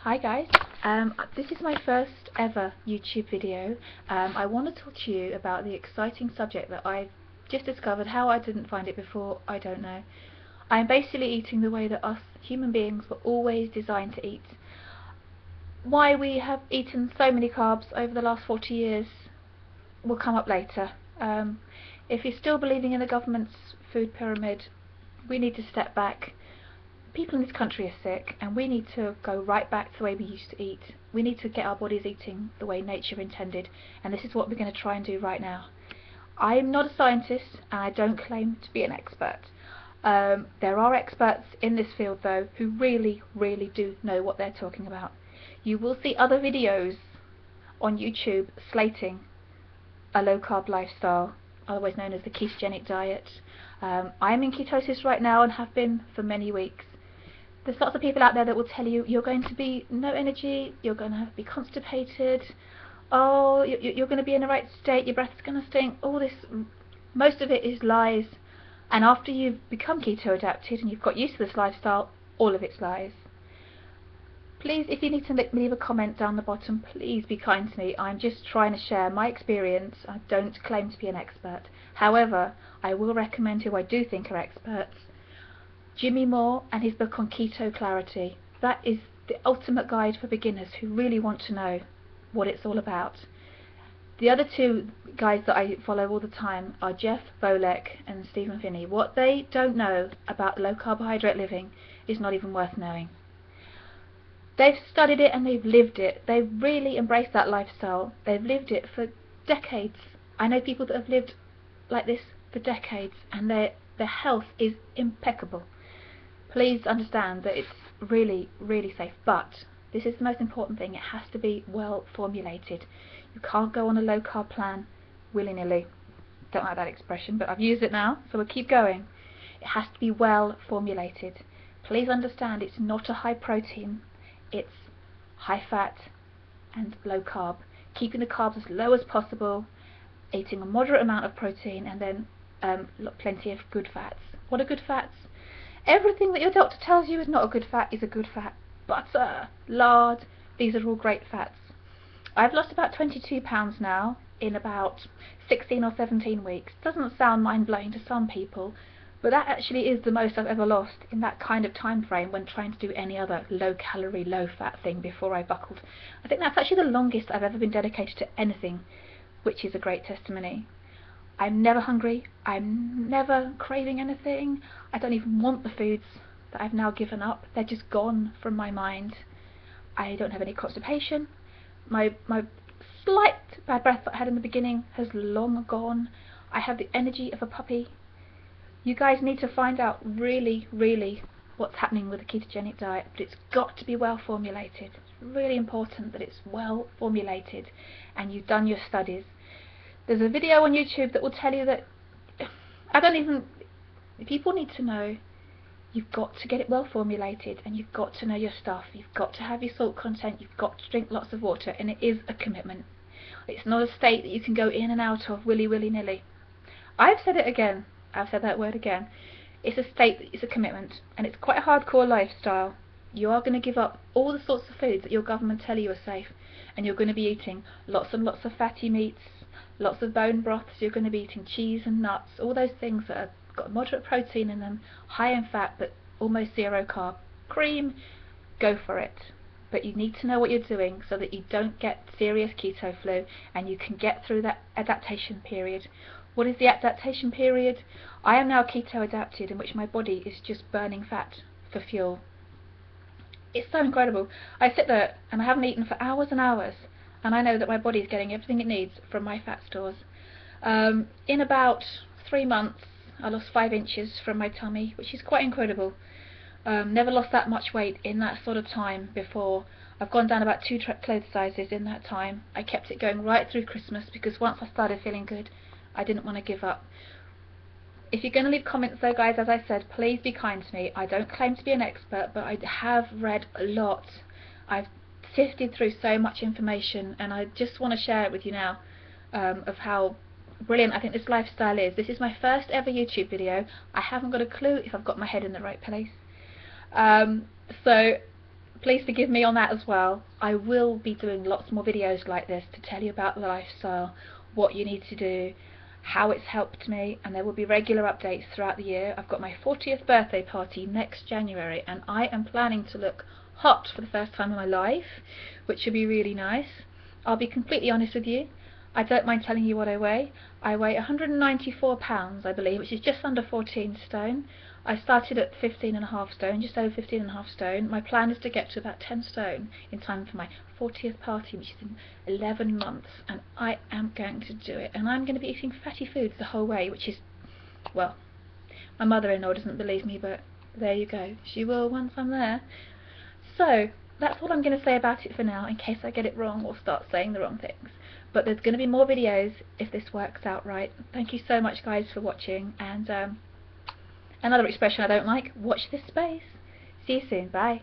Hi guys, this is my first ever YouTube video. I want to talk to you about the exciting subject that I've just discovered. How I didn't find it before, I don't know. I'm basically eating the way that us human beings were always designed to eat. Why we have eaten so many carbs over the last 40 years will come up later. If you're still believing in the government's food pyramid, we need to step back. People in this country are sick, and we need to go right back to the way we used to eat. We need to get our bodies eating the way nature intended, and this is what we're going to try and do right now. I am not a scientist, and I don't claim to be an expert. There are experts in this field, though, who really do know what they're talking about. You will see other videos on YouTube slating a low-carb lifestyle, otherwise known as the ketogenic diet. I'm in ketosis right now and have been for many weeks. There's lots of people out there that will tell you you're going to be no energy, you're going to be constipated, oh, you're going to be in the right state, your breath's going to stink. All this, most of it is lies. And after you've become keto adapted and you've got used to this lifestyle, all of it's lies. Please, if you need to leave a comment down the bottom, please be kind to me. I'm just trying to share my experience. I don't claim to be an expert. However, I will recommend who I do think are experts. Jimmy Moore and his book on keto clarity. That is the ultimate guide for beginners who really want to know what it's all about. The other two guys that I follow all the time are Jeff Volek and Stephen Finney. What they don't know about low carbohydrate living is not even worth knowing. They've studied it and they've lived it. They've really embraced that lifestyle. They've lived it for decades. I know people that have lived like this for decades, and their health is impeccable. Please understand that it's really safe, but this is the most important thing. It has to be well formulated. You can't go on a low carb plan willy-nilly. Don't like that expression, but I've used it now, so we'll keep going. It has to be well formulated. Please understand it's not a high protein, it's high fat and low carb. Keeping the carbs as low as possible, eating a moderate amount of protein, and then plenty of good fats. What are good fats? Everything that your doctor tells you is not a good fat is a good fat. Butter, lard, these are all great fats. I've lost about 22 pounds now in about 16 or 17 weeks. Doesn't sound mind-blowing to some people, but that actually is the most I've ever lost in that kind of time frame when trying to do any other low-calorie, low-fat thing before I buckled. I think that's actually the longest I've ever been dedicated to anything, which is a great testimony. I'm never hungry, I'm never craving anything, I don't even want the foods that I've now given up, they're just gone from my mind. I don't have any constipation, my slight bad breath that I had in the beginning has long gone, I have the energy of a puppy. You guys need to find out really what's happening with the ketogenic diet, but it's got to be well formulated. It's really important that it's well formulated and you've done your studies. There's a video on YouTube that will tell you that people need to know you've got to get it well formulated, and you've got to know your stuff, you've got to have your salt content, you've got to drink lots of water, and it is a commitment. It's not a state that you can go in and out of willy-nilly. I've said it again, I've said that word again. It's a state that is a commitment, and it's quite a hardcore lifestyle. You are going to give up all the sorts of foods that your government tell you are safe, and you're going to be eating lots and lots of fatty meats, lots of bone broths, you're going to be eating cheese and nuts, all those things that have got moderate protein in them, high in fat but almost zero carb. Cream, go for it. But you need to know what you're doing so that you don't get serious keto flu and you can get through that adaptation period. What is the adaptation period? I am now keto adapted, in which my body is just burning fat for fuel. It's so incredible. I sit there and I haven't eaten for hours and hours, and I know that my body is getting everything it needs from my fat stores. In about 3 months I lost 5 inches from my tummy, which is quite incredible. Never lost that much weight in that sort of time before. I've gone down about 2 clothes sizes in that time. I kept it going right through Christmas because once I started feeling good, I didn't want to give up. If you're going to leave comments though, guys, as I said, please be kind to me. I don't claim to be an expert, but I have read a lot. I've sifted through so much information, and I just want to share it with you now, of how brilliant I think this lifestyle is. This is my first ever YouTube video. I haven't got a clue if I've got my head in the right place. So please forgive me on that as well. I will be doing lots more videos like this to tell you about the lifestyle, what you need to do, how it's helped me, and there will be regular updates throughout the year. I've got my 40th birthday party next January, and I am planning to look hot for the first time in my life, which should be really nice. I'll be completely honest with you, I don't mind telling you what I weigh. I weigh 194 pounds, I believe, which is just under 14 stone. I started at 15.5 stone, just over 15.5 stone. My plan is to get to about 10 stone in time for my 40th party, which is in 11 months, and I am going to do it. And I'm going to be eating fatty foods the whole way, which is, well, my mother-in-law doesn't believe me, but there you go. She will once I'm there. So that's all I'm going to say about it for now, in case I get it wrong or start saying the wrong things. But there's going to be more videos if this works out right. Thank you so much, guys, for watching. And another expression I don't like, watch this space. See you soon. Bye.